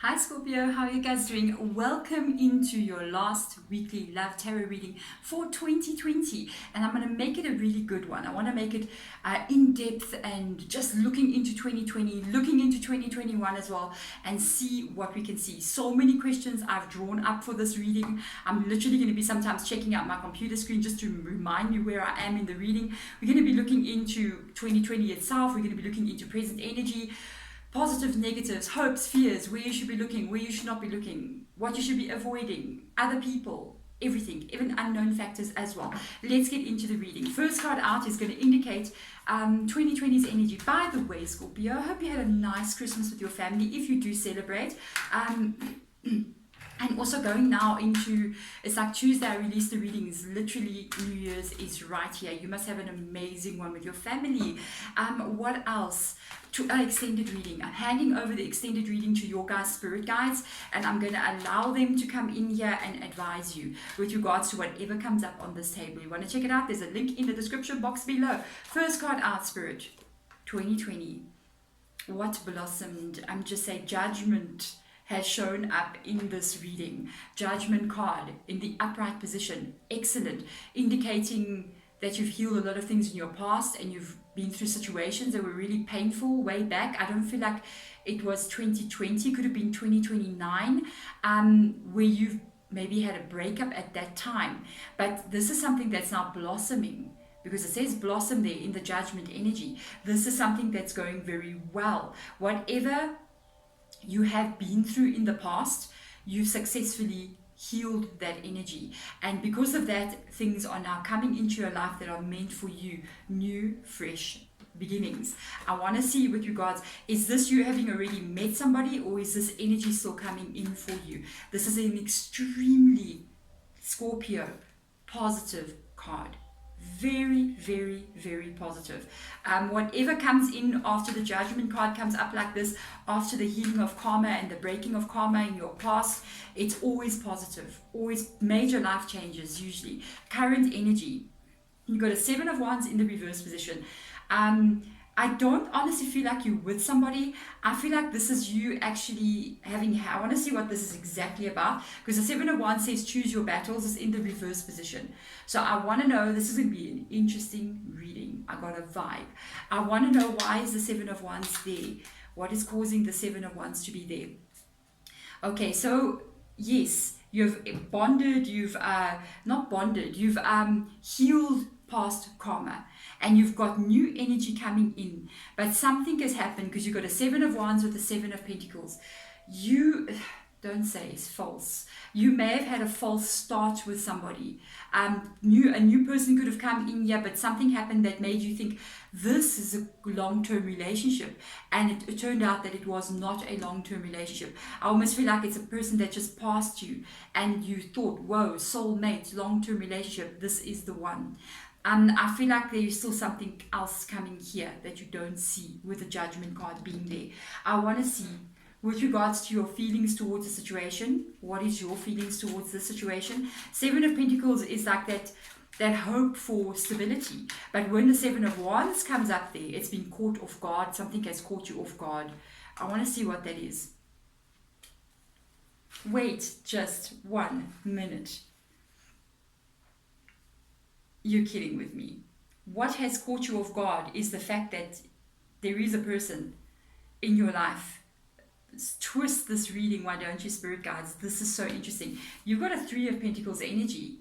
Hi Scorpio, how are you guys doing? Welcome into your last weekly love tarot reading for 2020, and I'm going to make it a really good one. I want to make it in depth and just looking into 2020, looking into 2021 as well, and see what we can see. So many questions I've drawn up for this reading. I'm literally going to be sometimes checking out my computer screen just to remind me where I am in the reading. We're going to be looking into 2020 itself. We're going to be looking into present energy, positives, negatives, hopes, fears, where you should be looking, where you should not be looking, what you should be avoiding, other people, everything, even unknown factors as well. Let's get into the reading. First card out is going to indicate 2020's energy. By the way, Scorpio, I hope you had a nice Christmas with your family if you do celebrate. And also going now into, it's like Tuesday I released the readings, literally New Year's is right here. You must have an amazing one with your family. What else? To an extended reading. I'm handing over the extended reading to your guys' spirit guides, and I'm going to allow them to come in here and advise you with regards to whatever comes up on this table. You want to check it out? There's a link in the description box below. First card out, Spirit. 2020. What blossomed? I'm just saying judgment has shown up in this reading. Judgment card in the upright position. Excellent. Indicating that you've healed a lot of things in your past and you've been through situations that were really painful way back. I don't feel like it was 2020, could have been 2029, where you've maybe had a breakup at that time. But this is something that's now blossoming, because it says blossom there in the judgment energy. This is something that's going very well. Whatever you have been through in the past, you've successfully healed that energy, and because of that, things are now coming into your life that are meant for you, new fresh beginnings. I want to see with regards, is this you having already met somebody, or is this energy still coming in for you? This is an extremely Scorpio positive card. Very, very, very positive. Whatever comes in after the judgment card comes up like this, after the healing of karma and the breaking of karma in your past, it's always positive, always major life changes usually. Current energy, you've got a 7 of Wands in the reverse position. I don't honestly feel like you're with somebody. I feel like this is you actually having, I want to see what this is exactly about, because the 7 of Wands says choose your battles, is in the reverse position. So I want to know, this is going to be an interesting reading. I got a vibe. I want to know, why is the 7 of Wands there? What is causing the 7 of Wands to be there? Okay, so yes, you've bonded, you've not bonded, you've healed past karma, and you've got new energy coming in, but something has happened, because you've got a 7 of Wands with a 7 of Pentacles. You don't say it's false. You may have had a false start with somebody. A new person could have come in here, but something happened that made you think this is a long-term relationship, and it turned out that it was not a long-term relationship. I almost feel like it's a person that just passed you, and you thought, whoa, soulmate, long-term relationship, this is the one. I feel like there is still something else coming here that you don't see with the judgment card being there. I want to see, with regards to your feelings towards the situation, what is your feelings towards the situation? 7 of Pentacles is like that hope for stability. But when the 7 of Wands comes up there, it's been caught off guard. Something has caught you off guard. I want to see what that is. Wait just 1 minute. You're kidding with me. What has caught you off guard is the fact that there is a person in your life. Twist this reading, why don't you, spirit guides? This is so interesting. You've got a 3 of Pentacles energy.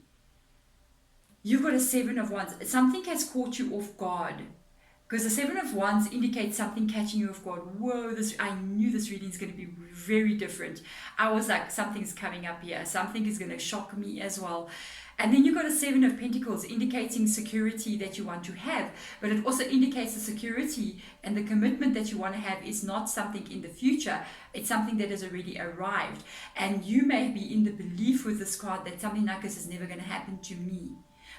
You've got a 7 of Wands. Something has caught you off guard, because the 7 of Wands indicates something catching you off guard. Whoa, I knew this reading is going to be very different. I was like, something's coming up here. Something is going to shock me as well. And then you've got a 7 of Pentacles indicating security that you want to have, but it also indicates the security and the commitment that you want to have is not something in the future. It's something that has already arrived. And you may be in the belief with this card that something like this is never going to happen to me.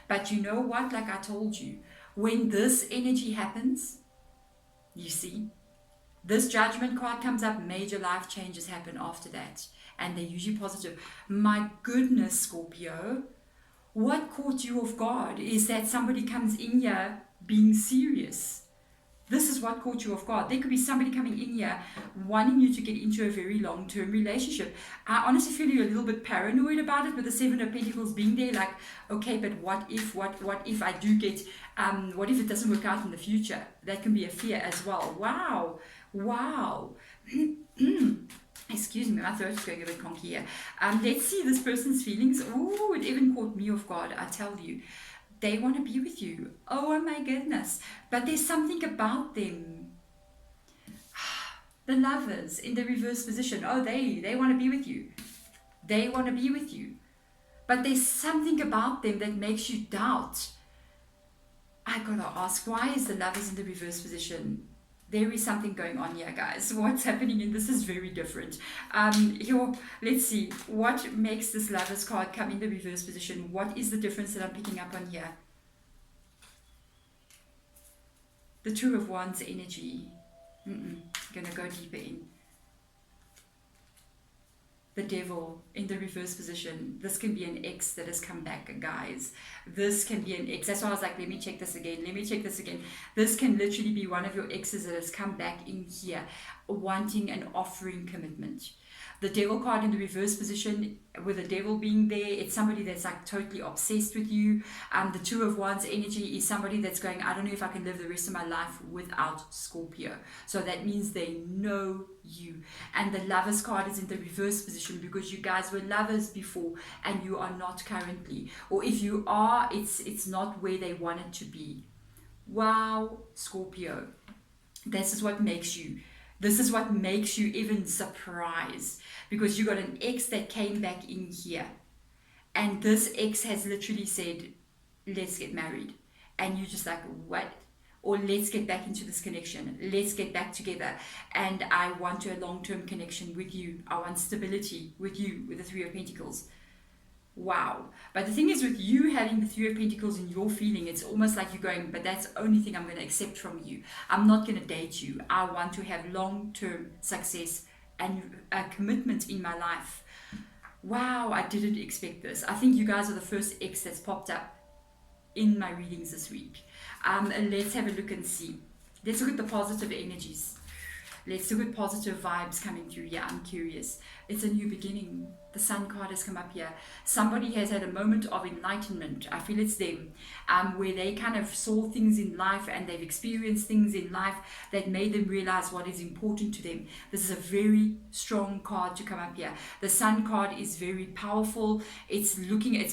But you know what? Like I told you, when this energy happens, you see, this judgment card comes up, major life changes happen after that. And they're usually positive. My goodness, Scorpio. What caught you off guard is that somebody comes in here being serious. This is what caught you off guard. There could be somebody coming in here wanting you to get into a very long-term relationship. I honestly feel you're a little bit paranoid about it, with the Seven of Pentacles being there, like, okay, but what if I do get, what if it doesn't work out in the future? That can be a fear as well. Wow. Excuse me, my throat is going a bit conky here. Let's see this person's feelings. Oh, it even caught me off guard, I tell you. They want to be with you. Oh my goodness. But there's something about them. The Lovers in the reverse position. Oh, they want to be with you. They want to be with you. But there's something about them that makes you doubt. I gotta ask, why is the Lovers in the reverse position? There is something going on here, guys. What's happening in this is very different. Let's see. What makes this Lovers card come in the reverse position? What is the difference that I'm picking up on here? The Two of Wands energy. Gonna go deeper in. The Devil in the reverse position. This can be an ex that has come back, guys. This can be an ex. That's why I was like, let me check this again. This can literally be one of your exes that has come back in here wanting and offering commitment. The Devil card in the reverse position, with the Devil being there, it's somebody that's like totally obsessed with you. The Two of Wands energy is somebody that's going, I don't know if I can live the rest of my life without Scorpio. So that means they know you. And the Lovers card is in the reverse position because you guys were lovers before and you are not currently. Or if you are, it's not where they want it to be. Wow, Scorpio. This is what makes you even surprised, because you got an ex that came back in here, and this ex has literally said, let's get married, and you're just like, what? Or let's get back into this connection, let's get back together, and I want a long-term connection with you, I want stability with you, with the Three of Pentacles. Wow. But the thing is, with you having the Three of Pentacles in your feeling, it's almost like you're going, but that's the only thing I'm going to accept from you. I'm not going to date you. I want to have long-term success and a commitment in my life. Wow, I didn't expect this. I think you guys are the first ex that's popped up in my readings this week. Let's have a look and see. Let's look at the positive energies. Let's look at positive vibes coming through. Yeah, I'm curious. It's a new beginning. The Sun card has come up here. Somebody has had a moment of enlightenment. I feel it's them, where they kind of saw things in life and they've experienced things in life that made them realize what is important to them. This is a very strong card to come up here. The Sun card is very powerful. It's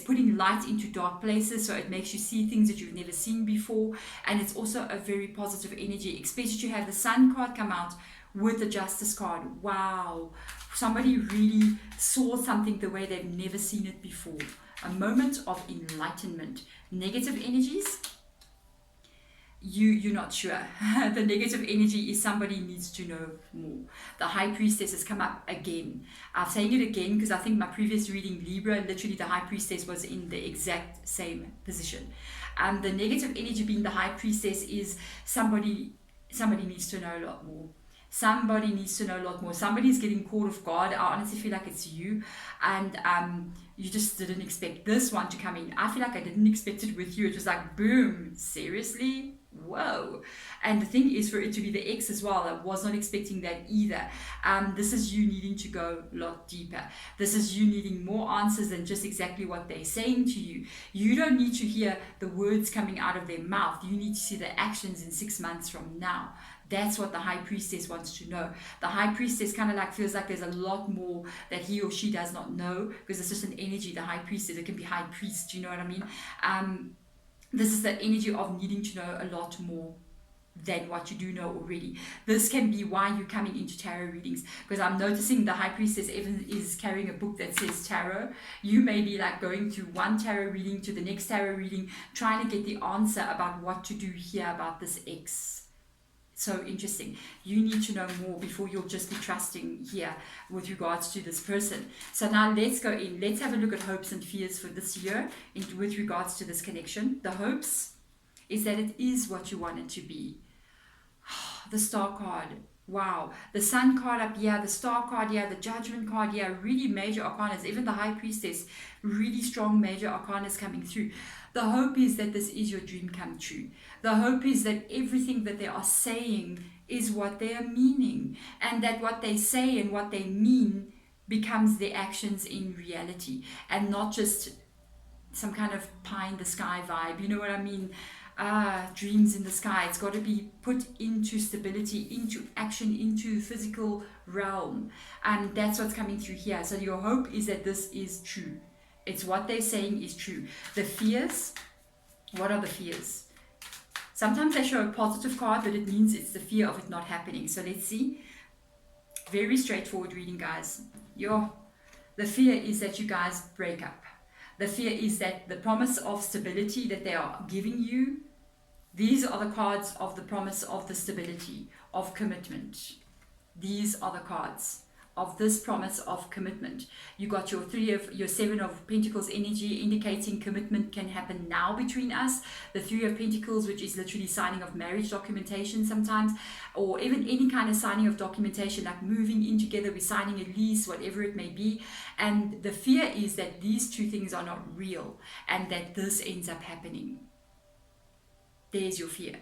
putting light into dark places, so it makes you see things that you've never seen before. And it's also a very positive energy, especially to have the Sun card come out with the Justice card. Wow, somebody really saw something the way they've never seen it before. A moment of enlightenment. Negative energies, you're not sure. The negative energy is somebody needs to know more. The High Priestess has come up again. I'm saying it again because I think my previous reading, Libra, literally the High Priestess was in the exact same position. The negative energy being the High Priestess is somebody needs to know a lot more. Somebody needs to know a lot more. Somebody's getting caught off guard. I honestly feel like it's you, and you just didn't expect this one to come in. I feel like I didn't expect it with you. It was like, boom, seriously? Whoa. And the thing is, for it to be the ex as well, I was not expecting that either. This is you needing to go a lot deeper. This is you needing more answers than just exactly what they're saying to you. You don't need to hear the words coming out of their mouth. You need to see the actions in 6 months from now. That's what the High Priestess wants to know. The High Priestess kind of like feels like there's a lot more that he or she does not know, because it's just an energy, the High Priestess. It can be High Priest, you know what I mean? This is the energy of needing to know a lot more than what you do know already. This can be why you're coming into tarot readings, because I'm noticing the High Priestess even is carrying a book that says tarot. You may be like going through one tarot reading to the next tarot reading, trying to get the answer about what to do here about this ex. So interesting. You need to know more before you'll just be trusting here with regards to this person. So now let's go in. Let's have a look at hopes and fears for this year with regards to this connection. The hopes is that it is what you want it to be. The Star card. Wow, the Sun card up here, the Star card here, the Judgment card here, really major arcanas, even the High Priestess, really strong major arcanas coming through. The hope is that this is your dream come true. The hope is that everything that they are saying is what they are meaning, and that what they say and what they mean becomes their actions in reality, and not just some kind of pie in the sky vibe. You know what I mean? Dreams in the sky. It's got to be put into stability, into action, into physical realm. And that's what's coming through here. So your hope is that this is true. It's what they're saying is true. The fears, what are the fears? Sometimes they show a positive card, but it means it's the fear of it not happening. So let's see. Very straightforward reading, guys. The fear is that you guys break up. The fear is that the promise of stability that they are giving you, these are the cards of the promise of the stability, of commitment. These are the cards of this promise of commitment. You got your Seven of Pentacles energy indicating commitment can happen now between us. The Three of Pentacles, which is literally signing of marriage documentation sometimes, or even any kind of signing of documentation, like moving in together, we're signing a lease, whatever it may be. And the fear is that these two things are not real and that this ends up happening. There's your fear.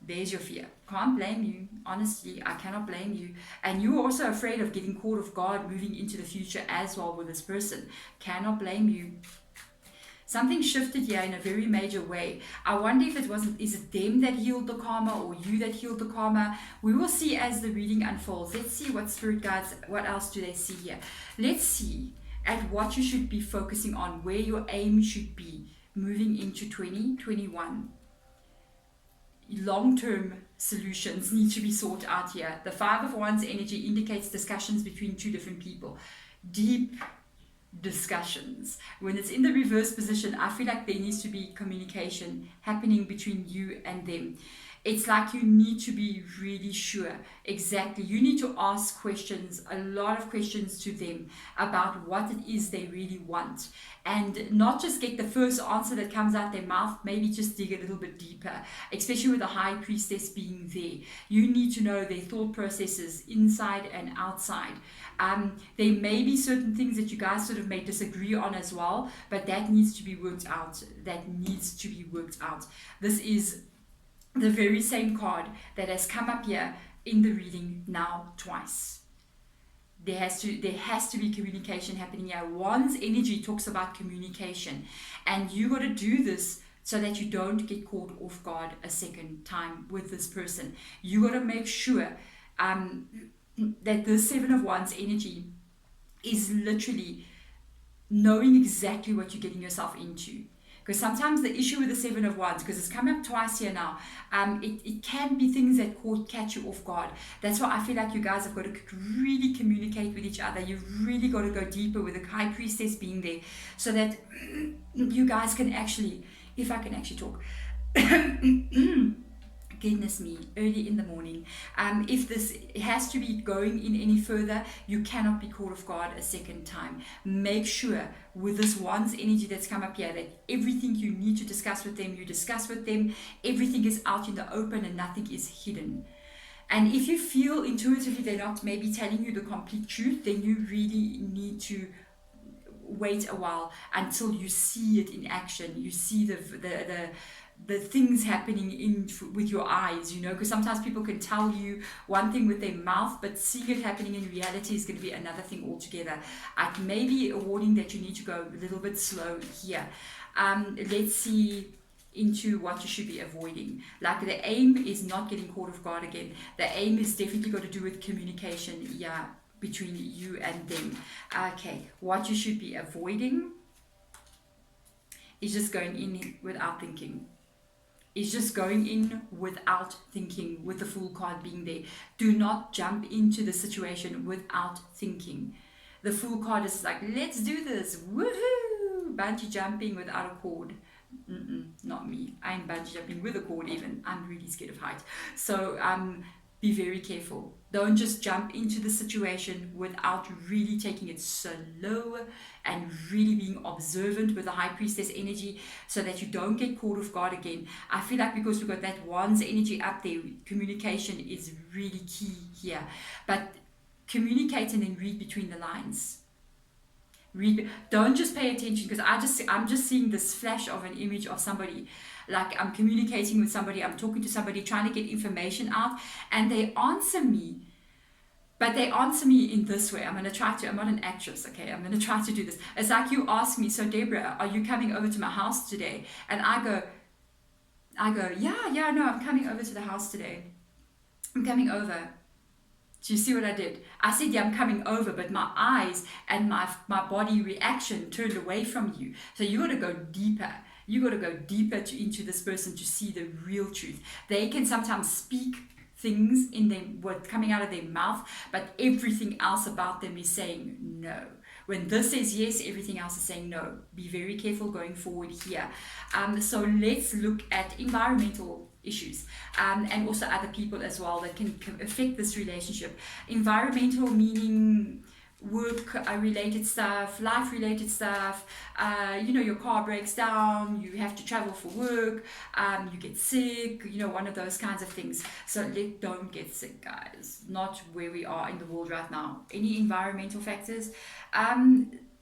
There's your fear. Can't blame you. Honestly, I cannot blame you. And you're also afraid of getting caught off guard moving into the future as well with this person. Cannot blame you. Something shifted here in a very major way. I wonder if is it them that healed the karma or you that healed the karma? We will see as the reading unfolds. Let's see what spirit guides, what else do they see here? Let's see at what you should be focusing on, where your aim should be moving into 2021. Long-term solutions need to be sought out here. The Five of Wands energy indicates discussions between two different people. Deep discussions. When it's in the reverse position, I feel like there needs to be communication happening between you and them. It's like you need to be really sure. Exactly. You need to ask questions, a lot of questions to them about what it is they really want. And not just get the first answer that comes out their mouth, maybe just dig a little bit deeper, especially with the High Priestess being there. You need to know their thought processes inside and outside. There may be certain things that you guys sort of may disagree on as well, but that needs to be worked out. That needs to be worked out. This is the very same card that has come up here in the reading now twice. There has to be communication happening here. Wands energy talks about communication, and you got to do this so that you don't get caught off guard a second time with this person. You got to make sure that the Seven of Wands energy is literally knowing exactly what you're getting yourself into. Because sometimes the issue with the Seven of Wands, because it's come up twice here now, it can be things that catch you off guard. That's why I feel like you guys have got to really communicate with each other. You've really got to go deeper with the High Priestess being there, so that you guys can actually, if I can actually talk, goodness me, early in the morning. If this has to be going in any further, you cannot be caught off guard a second time. Make sure with this Wands energy that's come up here that everything you need to discuss with them, you discuss with them. Everything is out in the open and nothing is hidden. And if you feel intuitively they're not maybe telling you the complete truth, then you really need to wait a while until you see it in action. You see the things happening with your eyes, you know, because sometimes people can tell you one thing with their mouth, but seeing it happening in reality is going to be another thing altogether. It may be a warning that you need to go a little bit slow here. Let's see into what you should be avoiding. Like, the aim is not getting caught off guard again. The aim is definitely got to do with communication, between you and them. Okay, what you should be avoiding is just going in without thinking. Is just going in without thinking, with the Fool card being there. Do not jump into the situation without thinking. The Fool card is like, let's do this, woohoo! Bungee jumping without a cord. Not me. I'm bungee jumping with a cord even. I'm really scared of height. So be very careful. Don't just jump into the situation without really taking it slow and really being observant with the High Priestess energy so that you don't get caught off guard again. I feel like because we've got that Wands energy up there, communication is really key here. But communicate and then read between the lines. Don't just pay attention, because I'm just seeing this flash of an image of somebody, like I'm communicating with somebody, I'm talking to somebody, trying to get information out, and they answer me, but they answer me in this way. I'm not an actress, okay? I'm going to try to do this. It's like you ask me, so Deborah, are you coming over to my house today? And I go, yeah, no, I'm coming over to the house today. I'm coming over. Do you see what I did? I said, yeah, I'm coming over, but my eyes and my body reaction turned away from you. So you got to go deeper. You got to go deeper into this person to see the real truth. They can sometimes speak things in them, what's coming out of their mouth, but everything else about them is saying no. When this says yes, everything else is saying no. Be very careful going forward here. So let's look at environmental issues and also other people as well that can affect this relationship. Environmental meaning work related stuff, life related stuff. Your car breaks down, you have to travel for work, you get sick, one of those kinds of things. So don't get sick, guys. Not where we are in the world right now. Any environmental factors,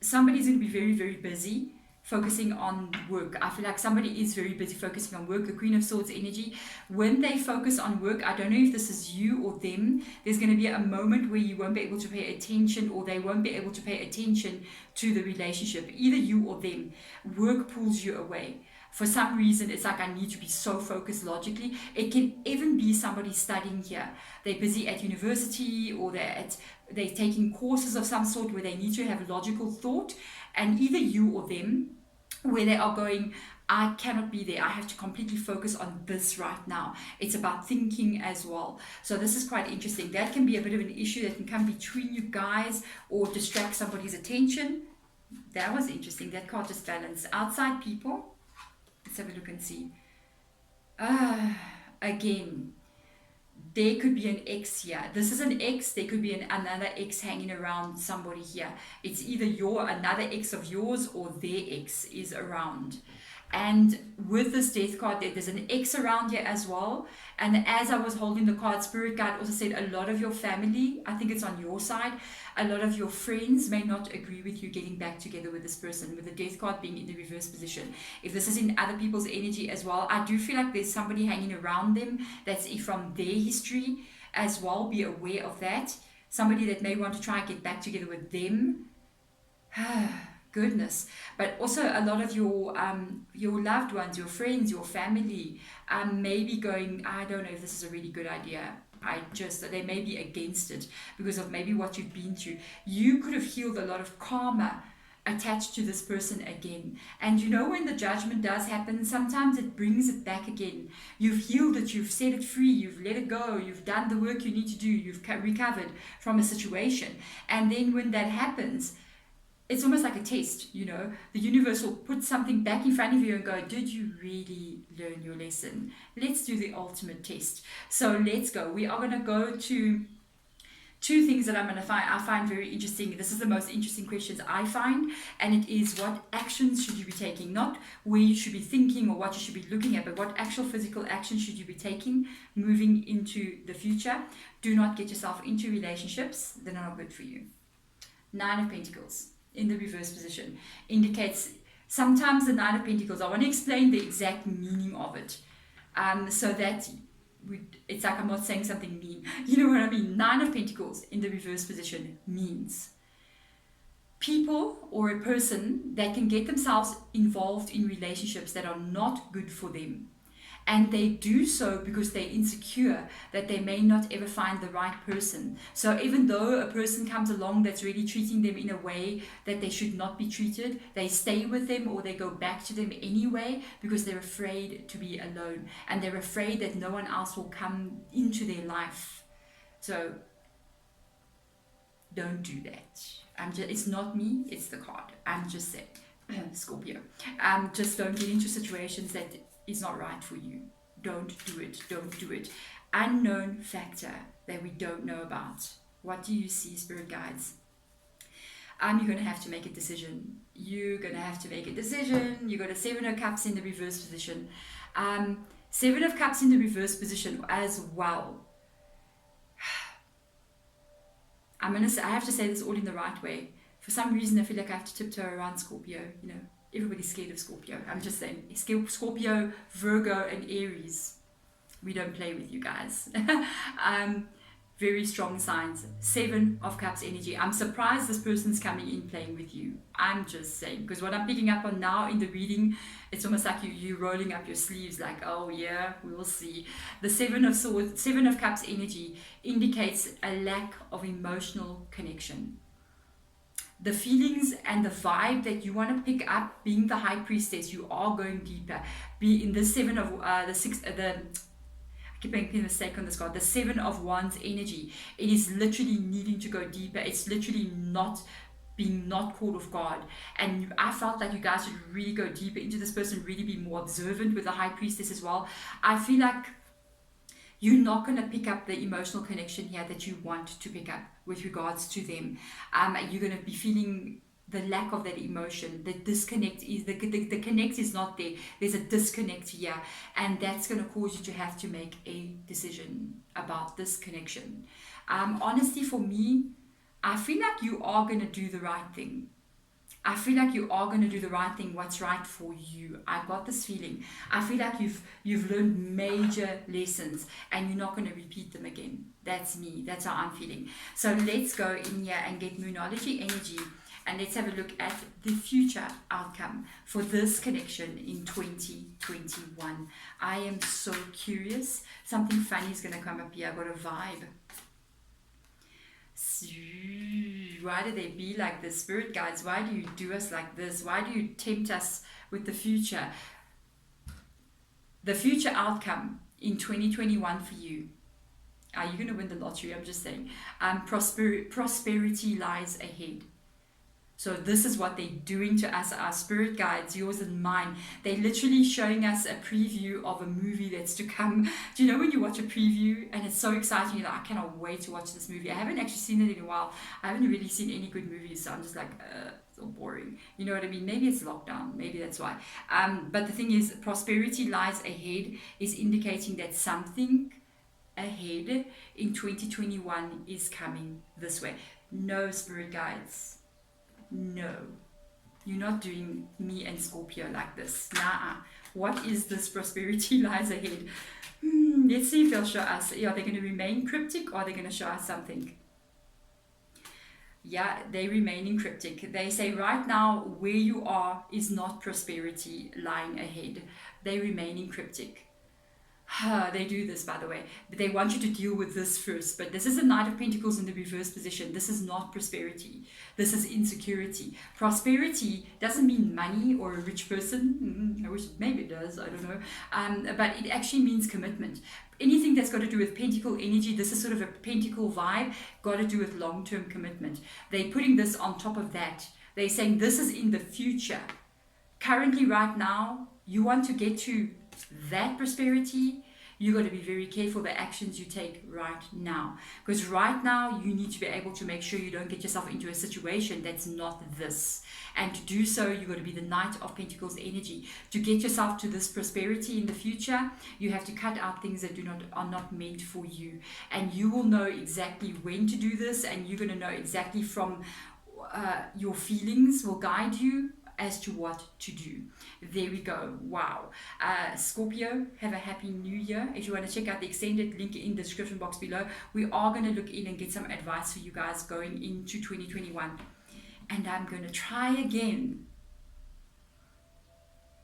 somebody's going to be very, very busy focusing on work. I feel like somebody is very busy focusing on work. The Queen of Swords energy, when they focus on work, I don't know if this is you or them, there's going to be a moment where you won't be able to pay attention, or they won't be able to pay attention to the relationship. Either you or them. Work pulls you away. For some reason, it's like I need to be so focused logically. It can even be somebody studying here. They're busy at university, or they're taking courses of some sort where they need to have logical thought, and either you or them, where they are going, I cannot be there. I have to completely focus on this right now. It's about thinking as well. So this is quite interesting. That can be a bit of an issue that can come between you guys or distract somebody's attention. That was interesting. That card just balanced. Outside people. Let's have a look and see. Again, there could be an ex here. This is an ex. There could be another ex hanging around somebody here. It's either another ex of yours, or their ex is around. And with this death card, there's an ex around here as well. And as I was holding the card, Spirit Guide also said a lot of your family, I think it's on your side, a lot of your friends may not agree with you getting back together with this person, with the death card being in the reverse position. If this is in other people's energy as well, I do feel like there's somebody hanging around them that's from their history as well. Be aware of that. Somebody that may want to try and get back together with them. Goodness. But also a lot of your loved ones, your friends, your family may be going, I don't know if this is a really good idea. They may be against it because of maybe what you've been through. You could have healed a lot of karma attached to this person again. And when the judgment does happen, sometimes it brings it back again. You've healed it, you've set it free, you've let it go, you've done the work you need to do, you've recovered from a situation. And then when that happens, it's almost like a test, The universe will put something back in front of you and go, did you really learn your lesson? Let's do the ultimate test. So let's go. We are going to go to two things that I find very interesting. This is the most interesting questions I find, and it is, what actions should you be taking? Not where you should be thinking or what you should be looking at, but what actual physical action should you be taking moving into the future? Do not get yourself into relationships. They're not good for you. 9 of Pentacles in the reverse position indicates sometimes the 9 of Pentacles, I want to explain the exact meaning of it, so that it's like I'm not saying something mean. You know what I mean? 9 of Pentacles in the reverse position means people or a person that can get themselves involved in relationships that are not good for them. And they do so because they're insecure that they may not ever find the right person. So even though a person comes along that's really treating them in a way that they should not be treated, they stay with them or they go back to them anyway because they're afraid to be alone. And they're afraid that no one else will come into their life. So don't do that. It's not me, it's the card. I'm just saying, Scorpio. Just don't get into situations that is not right for you. Don't do it. unknown factor that we don't know about. What do you see, spirit guides? You're going to have to make a decision. You're going to have to make a decision. You got a 7 of Cups in the reverse position. 7 of Cups in the reverse position as well. I have to say this all in the right way. For some reason, I feel like I have to tiptoe around Scorpio. You know, everybody's scared of Scorpio. I'm just saying, Scorpio, Virgo, and Aries. We don't play with you guys. Very strong signs. 7 of Cups energy. I'm surprised this person's coming in playing with you. I'm just saying, because what I'm picking up on now in the reading, it's almost like you rolling up your sleeves, like, oh yeah, we will see. The 7 of Swords, 7 of Cups energy indicates a lack of emotional connection. The feelings and the vibe that you want to pick up, being the High Priestess, you are going deeper. Be in the 7 of I keep making a mistake on this card. The 7 of Wands energy. It is literally needing to go deeper. It's literally not being not caught off guard. And I felt like you guys should really go deeper into this person, really be more observant with the High Priestess as well. I feel like you're not going to pick up the emotional connection here that you want to pick up with regards to them. You're going to be feeling the lack of that emotion. The disconnect is the connect is not there. There's a disconnect here, and that's going to cause you to have to make a decision about this connection. Honestly, for me, I feel like you are going to do the right thing. I feel like you are going to do the right thing, what's right for you. I got this feeling. I feel like you've learned major lessons and you're not going to repeat them again. That's me. That's how I'm feeling. So let's go in here and get Moonology energy, and let's have a look at the future outcome for this connection in 2021. I am so curious. Something funny is going to come up here. I got a vibe. Why do they be like this, spirit guides? Why do you do us like this? Why do you tempt us with the future? The future outcome in 2021 for you. Are you going to win the lottery? I'm just saying. Prosperity lies ahead. So this is what they're doing to us, our spirit guides, yours and mine. They're literally showing us a preview of a movie that's to come. Do you know when you watch a preview and it's so exciting, you're like, I cannot wait to watch this movie. I haven't actually seen it in a while. I haven't really seen any good movies, so I'm just like, it's all boring. You know what I mean? Maybe it's lockdown. Maybe that's why. But the thing is, prosperity lies ahead is indicating that something ahead in 2021 is coming this way. No, spirit guides. No, you're not doing me and Scorpio like this. Nah. What is this prosperity lies ahead? Let's see if they'll show us. Are they going to remain cryptic or are they going to show us something? Yeah, they remain in cryptic. They say right now where you are is not prosperity lying ahead. They remain in cryptic. They do this, by the way. They want you to deal with this first. But this is a Knight of Pentacles in the reverse position. This is not prosperity. This is insecurity. Prosperity doesn't mean money or a rich person. I wish maybe it does. I don't know. But it actually means commitment. Anything that's got to do with pentacle energy, this is sort of a pentacle vibe, got to do with long-term commitment. They're putting this on top of that. They're saying this is in the future. Currently, right now, you want to get to that prosperity. You got to be very careful the actions you take right now, because right now you need to be able to make sure you don't get yourself into a situation that's not this. And to do so, you got to be the Knight of Pentacles energy. To get yourself to this prosperity in the future, you have to cut out things that are not meant for you, and you will know exactly when to do this, and you're going to know exactly from your feelings will guide you as to what to do. There we go. Wow. Scorpio, have a happy new year. If you want to check out the extended link in the description box below, we are going to look in and get some advice for you guys going into 2021. And I'm going to try again,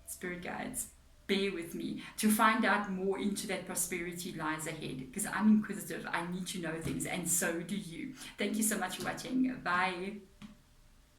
spirit guides, bear with me, to find out more into that prosperity lies ahead, because I'm inquisitive. I need to know things, and so do you. Thank you so much for watching. Bye.